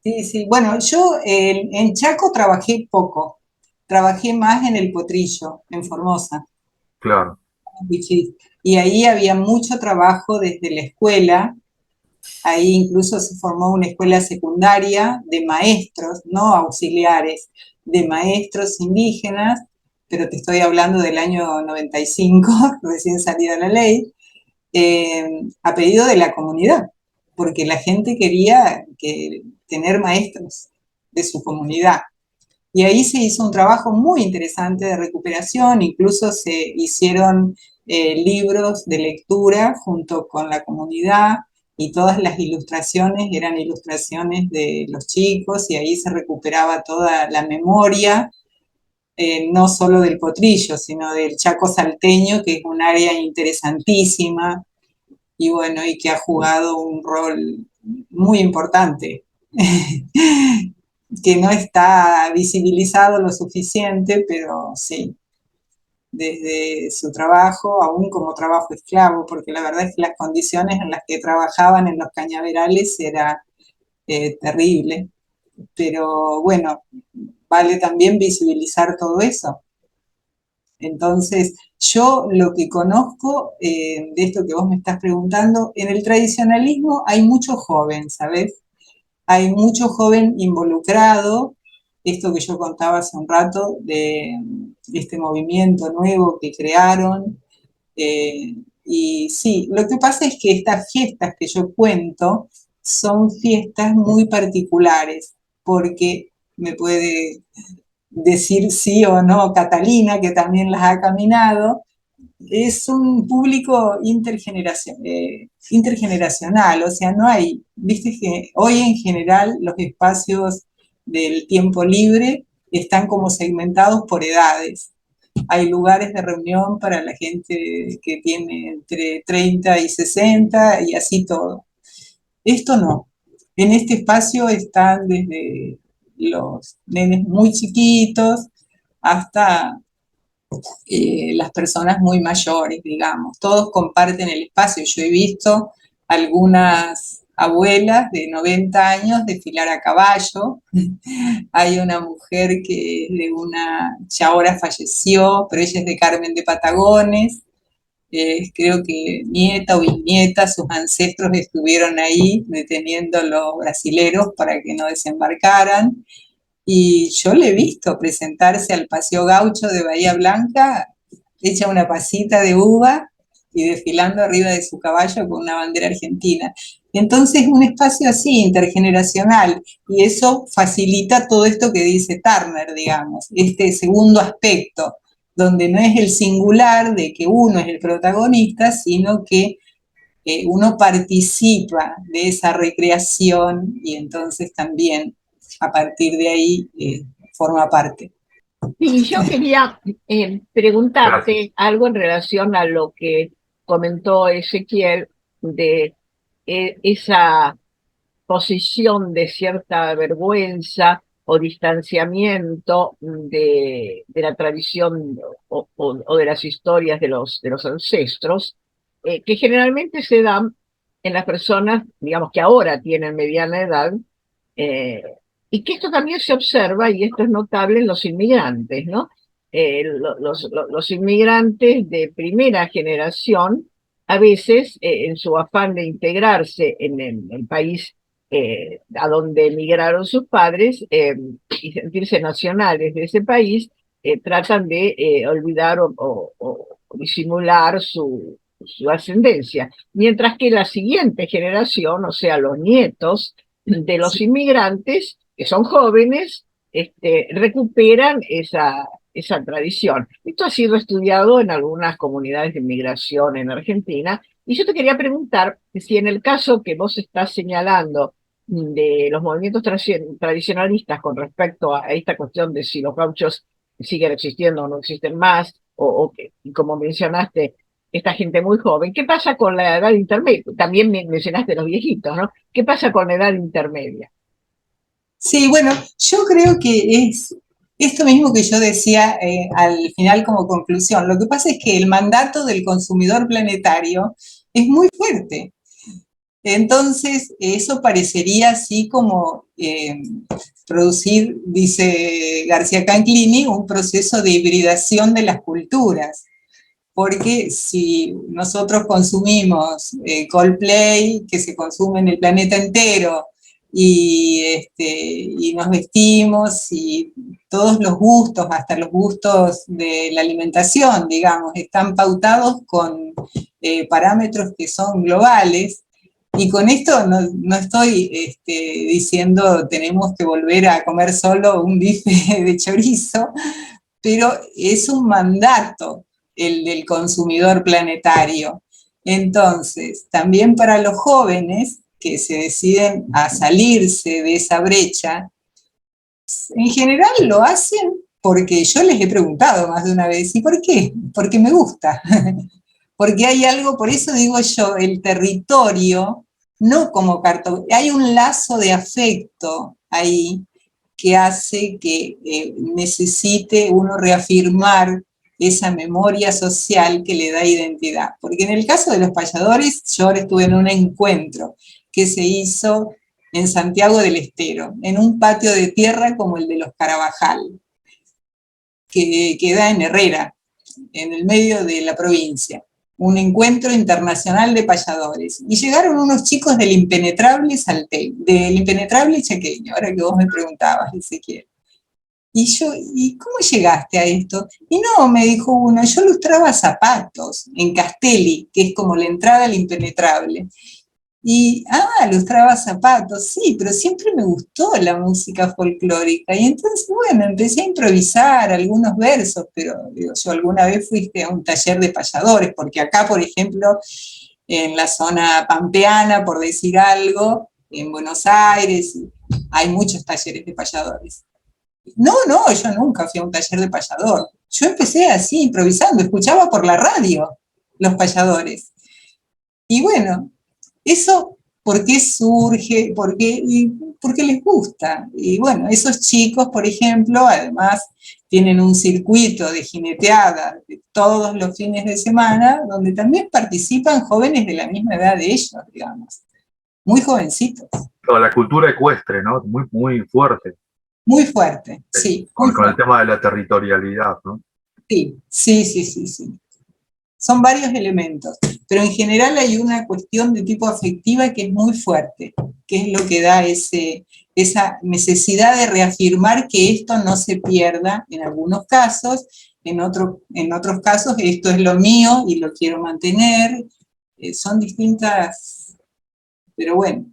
Sí, sí. Bueno, yo en Chaco trabajé poco. Trabajé más en el Potrillo, en Formosa. Claro, Y ahí había mucho trabajo desde la escuela. Ahí incluso se formó una escuela secundaria de maestros, no auxiliares, de maestros indígenas, pero te estoy hablando del año 95, recién salida la ley, a pedido de la comunidad, porque la gente quería tener maestros de su comunidad. Y ahí se hizo un trabajo muy interesante de recuperación, incluso se hicieron libros de lectura junto con la comunidad y todas las ilustraciones eran ilustraciones de los chicos y ahí se recuperaba toda la memoria, no solo del Potrillo, sino del Chaco salteño, que es un área interesantísima y bueno, y que ha jugado un rol muy importante que no está visibilizado lo suficiente, pero sí, desde su trabajo, aún como trabajo esclavo, porque la verdad es que las condiciones en las que trabajaban en los cañaverales era terrible, pero bueno, vale también visibilizar todo eso. Entonces, yo lo que conozco de esto que vos me estás preguntando, en el tradicionalismo hay mucho joven, ¿sabes? Hay mucho joven involucrado, esto que yo contaba hace un rato, de este movimiento nuevo que crearon. Y sí, lo que pasa es que estas fiestas que yo cuento son fiestas muy particulares, porque me puede decir sí o no Catalina, que también las ha caminado, es un público intergeneracional, o sea, no hay, viste que hoy en general los espacios del tiempo libre están como segmentados por edades. Hay lugares de reunión para la gente que tiene entre 30 y 60 y así todo. Esto no. En este espacio están desde los nenes muy chiquitos hasta las personas muy mayores, digamos. Todos comparten el espacio. Yo he visto algunas abuelas de 90 años desfilar a caballo. Hay una mujer que es de una, ya ahora falleció, pero ella es de Carmen de Patagones. Creo que nieta o bisnieta, sus ancestros estuvieron ahí deteniendo a los brasileros para que no desembarcaran. Y yo le he visto presentarse al Paseo Gaucho de Bahía Blanca, hecha una pasita de uva y desfilando arriba de su caballo con una bandera argentina. Entonces, un espacio así, intergeneracional, y eso facilita todo esto que dice Turner, digamos, este segundo aspecto, donde no es el singular de que uno es el protagonista, sino que uno participa de esa recreación y entonces también a partir de ahí forma parte. Y yo quería gracias. preguntarte algo en relación a lo que comentó Ezequiel de esa posición de cierta vergüenza o distanciamiento de la tradición o de las historias de los ancestros, que generalmente se dan en las personas, digamos, que ahora tienen mediana edad, eh, y que esto también se observa, y esto es notable en los inmigrantes, ¿no? Los inmigrantes de primera generación, a veces, en su afán de integrarse en el país a donde emigraron sus padres y sentirse nacionales de ese país, tratan de olvidar o disimular su ascendencia, mientras que la siguiente generación, o sea, los nietos de los inmigrantes, que son jóvenes, recuperan esa tradición. Esto ha sido estudiado en algunas comunidades de inmigración en Argentina, y yo te quería preguntar si en el caso que vos estás señalando de los movimientos tradicionalistas con respecto a esta cuestión de si los gauchos siguen existiendo o no existen más, y como mencionaste, esta gente muy joven, ¿qué pasa con la edad intermedia? También mencionaste los viejitos, ¿no? ¿Qué pasa con la edad intermedia? Sí, bueno, yo creo que es esto mismo que yo decía al final como conclusión. Lo que pasa es que el mandato del consumidor planetario es muy fuerte. Entonces, eso parecería así como producir, dice García Canclini, un proceso de hibridación de las culturas. Porque si nosotros consumimos Coldplay, que se consume en el planeta entero, y nos vestimos, y todos los gustos, hasta los gustos de la alimentación, digamos, están pautados con parámetros que son globales. Y con esto no estoy diciendo tenemos que volver a comer solo un bife de chorizo, pero es un mandato el del consumidor planetario. Entonces, también para los jóvenes que se deciden a salirse de esa brecha, en general lo hacen porque yo les he preguntado más de una vez, ¿y por qué? Porque me gusta. Porque hay algo, por eso digo yo, el territorio, no como cartografía, hay un lazo de afecto ahí que hace que necesite uno reafirmar esa memoria social que le da identidad. Porque en el caso de los payadores, yo ahora estuve en un encuentro que se hizo en Santiago del Estero, en un patio de tierra como el de los Carabajal, que queda en Herrera, en el medio de la provincia. Un encuentro internacional de payadores. Y llegaron unos chicos del impenetrable del impenetrable chaqueño, ahora que vos me preguntabas, Ezequiel. Y yo, ¿y cómo llegaste a esto? Y no, me dijo uno, yo lustraba zapatos en Castelli, que es como la entrada al impenetrable. Y, lustraba zapatos, sí, pero siempre me gustó la música folclórica. Y entonces, bueno, empecé a improvisar algunos versos, pero digo, yo alguna vez fuiste a un taller de payadores, porque acá, por ejemplo, en la zona pampeana, por decir algo, en Buenos Aires, hay muchos talleres de payadores. No, yo nunca fui a un taller de payador. Yo empecé así, improvisando, escuchaba por la radio los payadores. Y bueno, eso, ¿por qué surge? Porque les gusta. Y bueno, esos chicos, por ejemplo, además tienen un circuito de jineteada todos los fines de semana, donde también participan jóvenes de la misma edad de ellos, digamos. Muy jovencitos. Toda la cultura ecuestre, ¿no? Muy, muy fuerte. Muy fuerte, sí. Con el tema de la territorialidad, ¿no? Sí. Son varios elementos, pero en general hay una cuestión de tipo afectiva que es muy fuerte, que es lo que da esa necesidad de reafirmar que esto no se pierda en algunos casos, en otros casos esto es lo mío y lo quiero mantener, son distintas, pero bueno.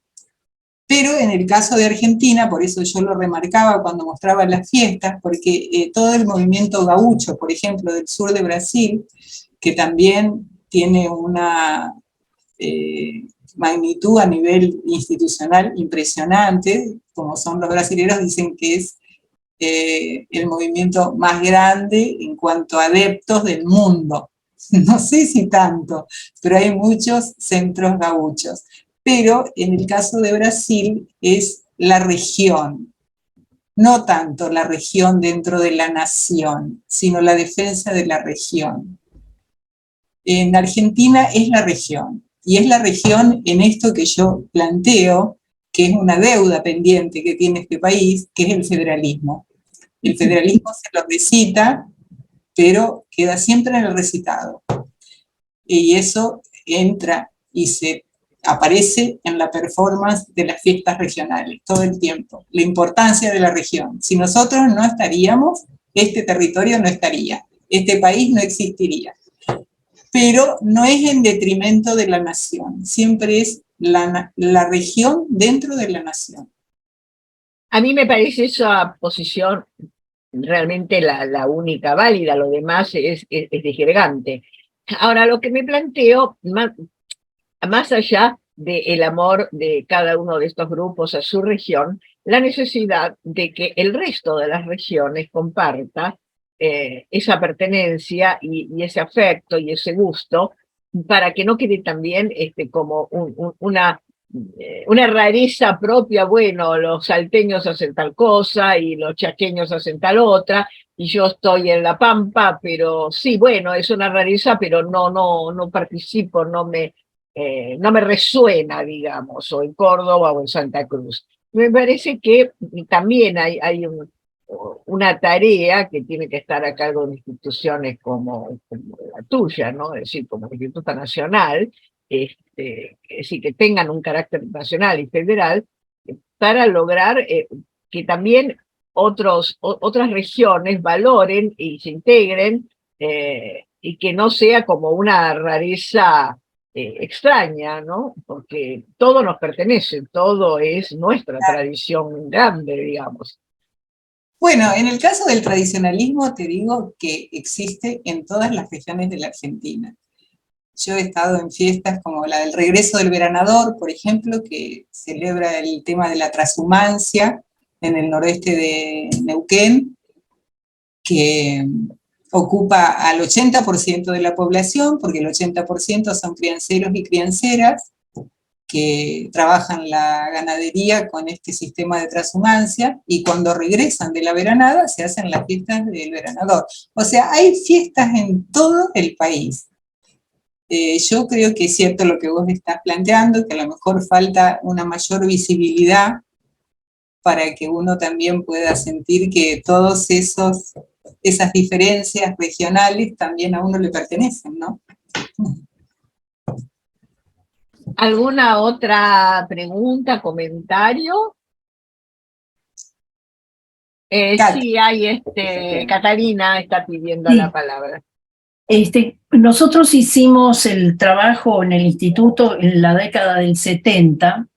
Pero en el caso de Argentina, por eso yo lo remarcaba cuando mostraba las fiestas, porque todo el movimiento gaucho, por ejemplo, del sur de Brasil, que también tiene una magnitud a nivel institucional impresionante, como son los brasileños, dicen que es el movimiento más grande en cuanto a adeptos del mundo. No sé si tanto, pero hay muchos centros gauchos. Pero en el caso de Brasil es la región, no tanto la región dentro de la nación, sino la defensa de la región. En Argentina es la región, y es la región en esto que yo planteo, que es una deuda pendiente que tiene este país, que es el federalismo. El federalismo se lo recita, pero queda siempre en el recitado. Y eso entra y se aparece en la performance de las fiestas regionales todo el tiempo, la importancia de la región. Si nosotros no estaríamos, este territorio no estaría, este país no existiría. Pero no es en detrimento de la nación, siempre es la región dentro de la nación. A mí me parece esa posición realmente la única válida, lo demás es disgregante. Ahora, lo que me planteo, más allá del amor de cada uno de estos grupos a su región, la necesidad de que el resto de las regiones comparta esa pertenencia y ese afecto y ese gusto, para que no quede también como una rareza propia. Bueno, los salteños hacen tal cosa y los chaqueños hacen tal otra, y yo estoy en La Pampa, pero sí, bueno, es una rareza, pero no participo, no me no me resuena, digamos, o en Córdoba o en Santa Cruz. Me parece que también hay una tarea que tiene que estar a cargo de instituciones como la tuya, ¿no? Es decir, como el Instituto Nacional, es decir, que tengan un carácter nacional y federal, para lograr que también otras regiones valoren y se integren, y que no sea como una rareza extraña, ¿no? Porque todo nos pertenece, todo es nuestra tradición grande, digamos. Bueno, en el caso del tradicionalismo te digo que existe en todas las regiones de la Argentina. Yo he estado en fiestas como la del regreso del veranador, por ejemplo, que celebra el tema de la trashumancia en el noroeste de Neuquén, que ocupa al 80% de la población, porque el 80% son crianceros y crianceras que trabajan la ganadería con este sistema de trashumancia, y cuando regresan de la veranada se hacen las fiestas del veranador. O sea, hay fiestas en todo el país. Yo creo que es cierto lo que vos estás planteando, que a lo mejor falta una mayor visibilidad para que uno también pueda sentir que todas esas diferencias regionales también a uno le pertenecen, ¿no? ¿Alguna otra pregunta, comentario? Sí, hay Catalina está pidiendo la palabra. Nosotros hicimos el trabajo en el instituto en la década del 70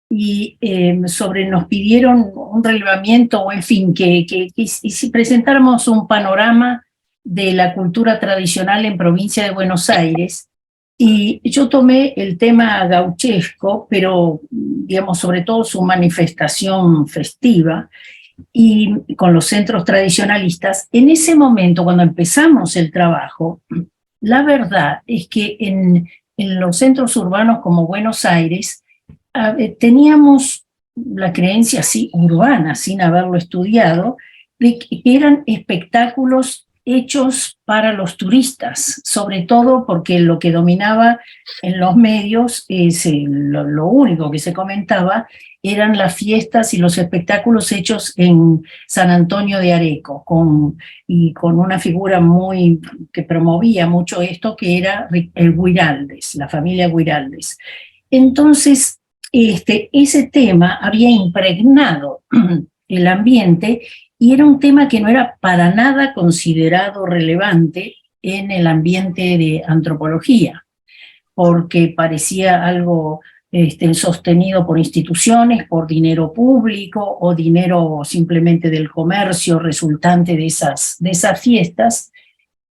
y nos pidieron un relevamiento, o en fin, que si presentáramos un panorama de la cultura tradicional en provincia de Buenos Aires, y yo tomé el tema gauchesco, pero digamos sobre todo su manifestación festiva, y con los centros tradicionalistas. En ese momento, cuando empezamos el trabajo, la verdad es que en los centros urbanos como Buenos Aires teníamos la creencia así urbana, sin haberlo estudiado, de que eran espectáculos hechos para los turistas, sobre todo porque lo que dominaba en los medios, lo único que se comentaba, eran las fiestas y los espectáculos hechos en San Antonio de Areco, con una figura que promovía mucho esto, que era el Guiraldes, la familia Guiraldes. Entonces, ese tema había impregnado el ambiente, y era un tema que no era para nada considerado relevante en el ambiente de antropología, porque parecía algo sostenido por instituciones, por dinero público o dinero simplemente del comercio resultante de esas fiestas.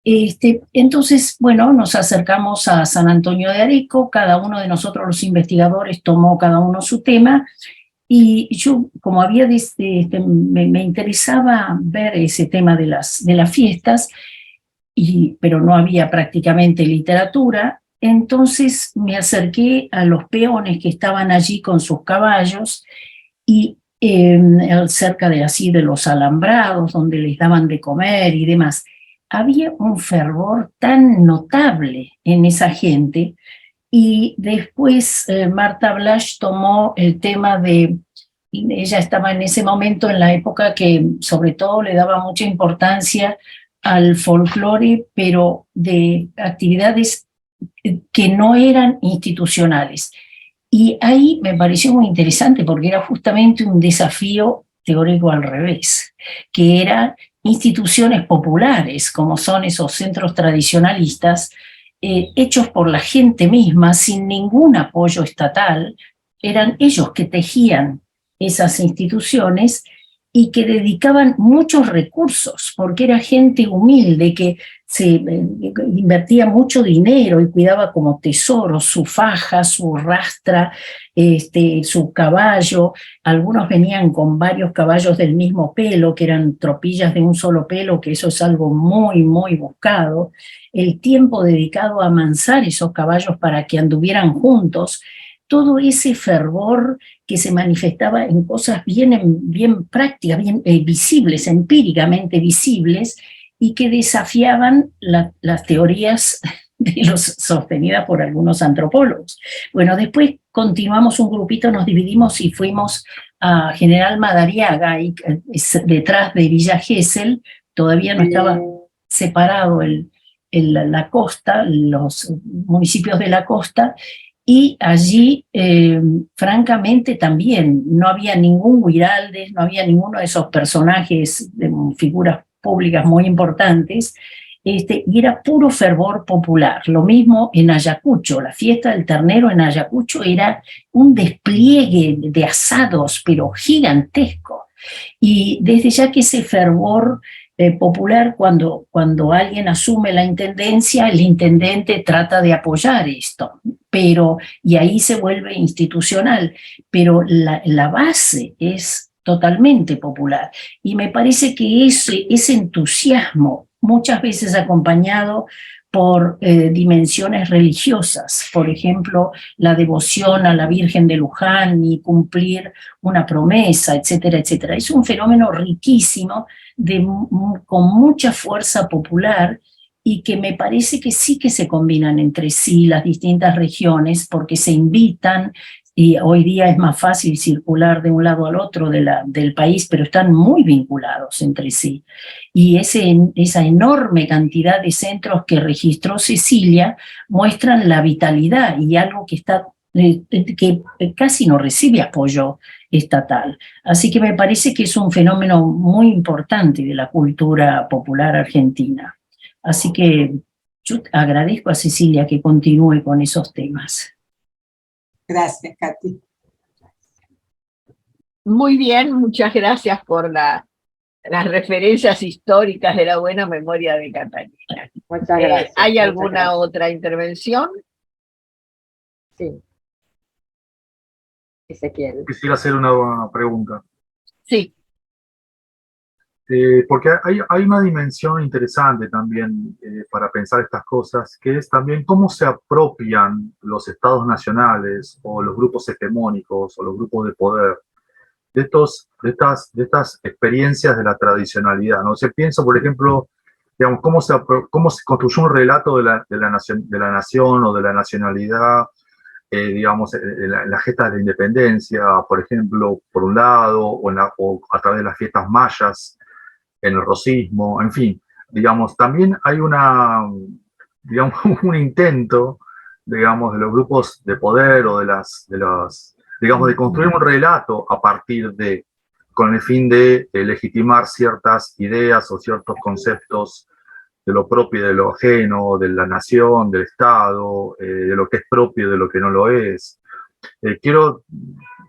Entonces, bueno, nos acercamos a San Antonio de Areco, cada uno de nosotros los investigadores tomó cada uno su tema, y yo, como me interesaba ver ese tema de las fiestas, pero no había prácticamente literatura. Entonces me acerqué a los peones que estaban allí con sus caballos, y cerca de los alambrados donde les daban de comer y demás, había un fervor tan notable en esa gente. Y después Marta Blasch tomó el tema ella estaba en ese momento en la época que sobre todo le daba mucha importancia al folclore, pero de actividades que no eran institucionales. Y ahí me pareció muy interesante porque era justamente un desafío teórico al revés, que eran instituciones populares, como son esos centros tradicionalistas, hechos por la gente misma, sin ningún apoyo estatal. Eran ellos que tejían esas instituciones y que dedicaban muchos recursos, porque era gente humilde que se invertía mucho dinero y cuidaba como tesoro su faja, su rastra, su caballo. Algunos venían con varios caballos del mismo pelo, que eran tropillas de un solo pelo, que eso es algo muy, muy buscado. El tiempo dedicado a amansar esos caballos para que anduvieran juntos, todo ese fervor que se manifestaba en cosas bien prácticas, bien visibles, empíricamente visibles, y que desafiaban las teorías sostenida por algunos antropólogos. Bueno, después continuamos un grupito, nos dividimos y fuimos a General Madariaga, y, detrás de Villa Gesell, todavía no estaba separado la costa, los municipios de la costa, y allí, francamente, también no había ningún Huiraldes, no había ninguno de esos personajes, de figuras públicas muy importantes, y era puro fervor popular. Lo mismo en Ayacucho, la fiesta del ternero en Ayacucho era un despliegue de asados, pero gigantesco. Y desde ya que ese fervor popular, cuando alguien asume la intendencia, el intendente trata de apoyar esto, y ahí se vuelve institucional, pero la base es totalmente popular. Y me parece que ese entusiasmo, muchas veces acompañado por dimensiones religiosas, por ejemplo, la devoción a la Virgen de Luján y cumplir una promesa, etcétera, etcétera. Es un fenómeno riquísimo, con mucha fuerza popular, y que me parece que sí que se combinan entre sí las distintas regiones, porque se invitan, y hoy día es más fácil circular de un lado al otro del país, pero están muy vinculados entre sí. Y esa enorme cantidad de centros que registró Cecilia muestran la vitalidad y algo que casi no recibe apoyo estatal. Así que me parece que es un fenómeno muy importante de la cultura popular argentina. Así que yo agradezco a Cecilia que continúe con esos temas. Gracias, Katy. Muy bien, muchas gracias por las referencias históricas de la buena memoria de Catalina. Muchas gracias. ¿Hay alguna otra intervención? Sí. Ezequiel. Quisiera hacer una pregunta. Sí. Porque hay una dimensión interesante también para pensar estas cosas, que es también cómo se apropian los estados nacionales o los grupos hegemónicos o los grupos de poder de estas experiencias de la tradicionalidad, ¿no? Se piensa, por ejemplo, digamos, cómo se construyó un relato de la nación o de la nacionalidad, digamos, en las gestas de independencia, por ejemplo, por un lado, o a través de las fiestas mayas, en el rosismo, en fin, digamos, también hay digamos, un intento, digamos, de los grupos de poder o digamos, de construir un relato a partir con el fin de legitimar ciertas ideas o ciertos conceptos de lo propio y de lo ajeno, de la nación, del Estado, de lo que es propio y de lo que no lo es. Quiero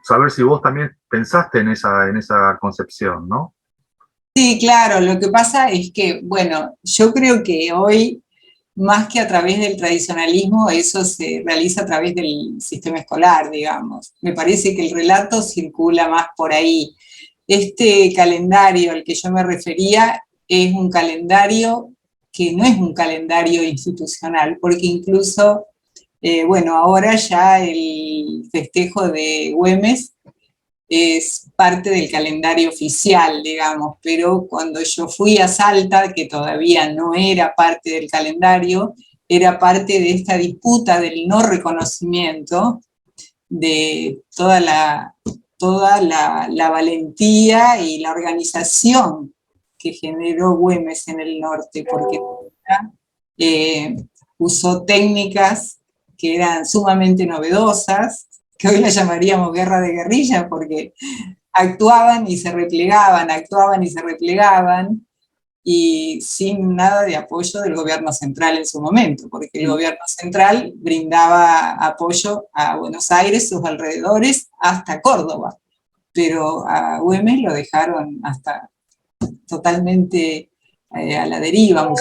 saber si vos también pensaste en esa concepción, ¿no? Sí, claro, lo que pasa es que, bueno, yo creo que hoy, más que a través del tradicionalismo, eso se realiza a través del sistema escolar, digamos. Me parece que el relato circula más por ahí. Este calendario al que yo me refería es un calendario que no es un calendario institucional, porque incluso, bueno, ahora ya el festejo de Güemes es parte del calendario oficial, digamos, pero cuando yo fui a Salta, que todavía no era parte del calendario, era parte de esta disputa del no reconocimiento de toda la valentía y la organización que generó Güemes en el norte, porque usó técnicas que eran sumamente novedosas, que hoy la llamaríamos guerra de guerrilla, porque actuaban y se replegaban, y sin nada de apoyo del gobierno central en su momento, porque el gobierno central brindaba apoyo a Buenos Aires, sus alrededores, hasta Córdoba, pero a Güemes lo dejaron hasta totalmente a la deriva.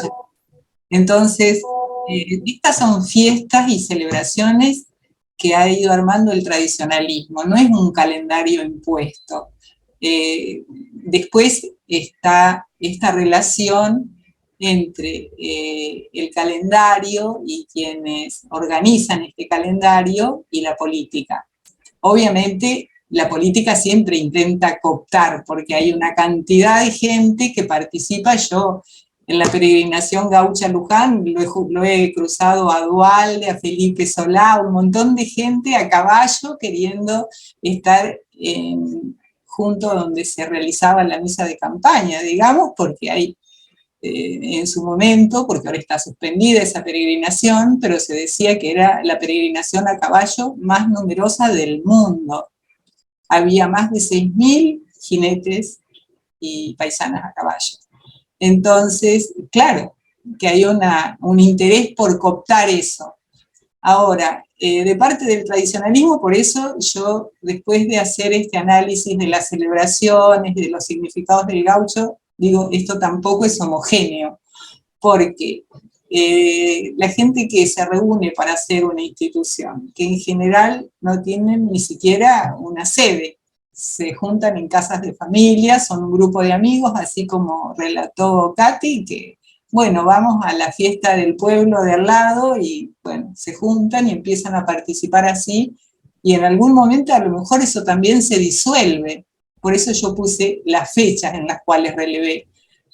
Entonces, estas son fiestas y celebraciones que ha ido armando el tradicionalismo, no es un calendario impuesto. Después está esta relación entre el calendario y quienes organizan este calendario y la política. Obviamente, la política siempre intenta cooptar, porque hay una cantidad de gente que participa. Yo en la peregrinación gaucha Luján, lo he cruzado a Dualde, a Felipe Solá, un montón de gente a caballo queriendo estar junto donde se realizaba la misa de campaña, digamos, porque hay en su momento, porque ahora está suspendida esa peregrinación, pero se decía que era la peregrinación a caballo más numerosa del mundo. Había más de 6.000 jinetes y paisanas a caballo. Entonces, claro, que hay un interés por cooptar eso. Ahora, de parte del tradicionalismo, por eso yo, después de hacer este análisis de las celebraciones, de los significados del gaucho, digo, esto tampoco es homogéneo, porque la gente que se reúne para hacer una institución, que en general no tienen ni siquiera una sede, se juntan en casas de familia, son un grupo de amigos, así como relató Katy, que bueno, vamos a la fiesta del pueblo de al lado y bueno, se juntan y empiezan a participar así, y en algún momento a lo mejor eso también se disuelve. Por eso yo puse las fechas en las cuales relevé,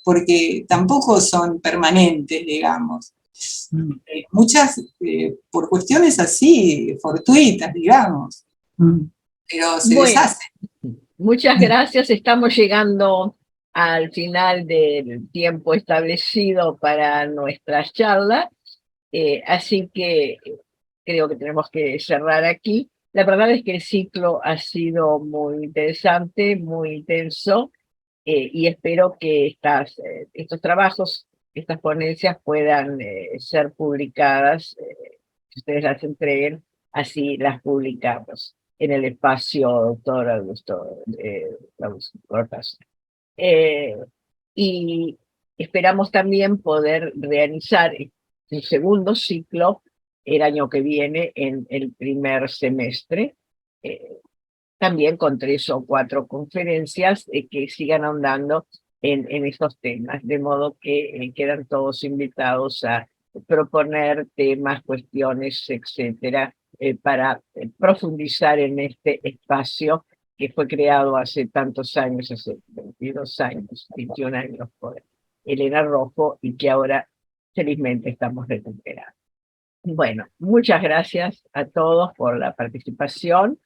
porque tampoco son permanentes, digamos. Muchas por cuestiones así, fortuitas, digamos, pero se deshacen. Muchas gracias. Estamos llegando al final del tiempo establecido para nuestras charlas, así que creo que tenemos que cerrar aquí. La verdad es que el ciclo ha sido muy interesante, muy intenso, y espero que estos trabajos, estas ponencias puedan ser publicadas, que ustedes las entreguen, así las publicamos en el espacio Doctor Augusto Cortázar. Y esperamos también poder realizar un segundo ciclo el año que viene, en el primer semestre, también con 3 o 4 conferencias que sigan ahondando en estos temas, de modo que quedan todos invitados a proponer temas, cuestiones, etcétera, para profundizar en este espacio que fue creado hace tantos años, hace 22 años, 21 años por Elena Rojo, y que ahora felizmente estamos recuperando. Bueno, muchas gracias a todos por la participación.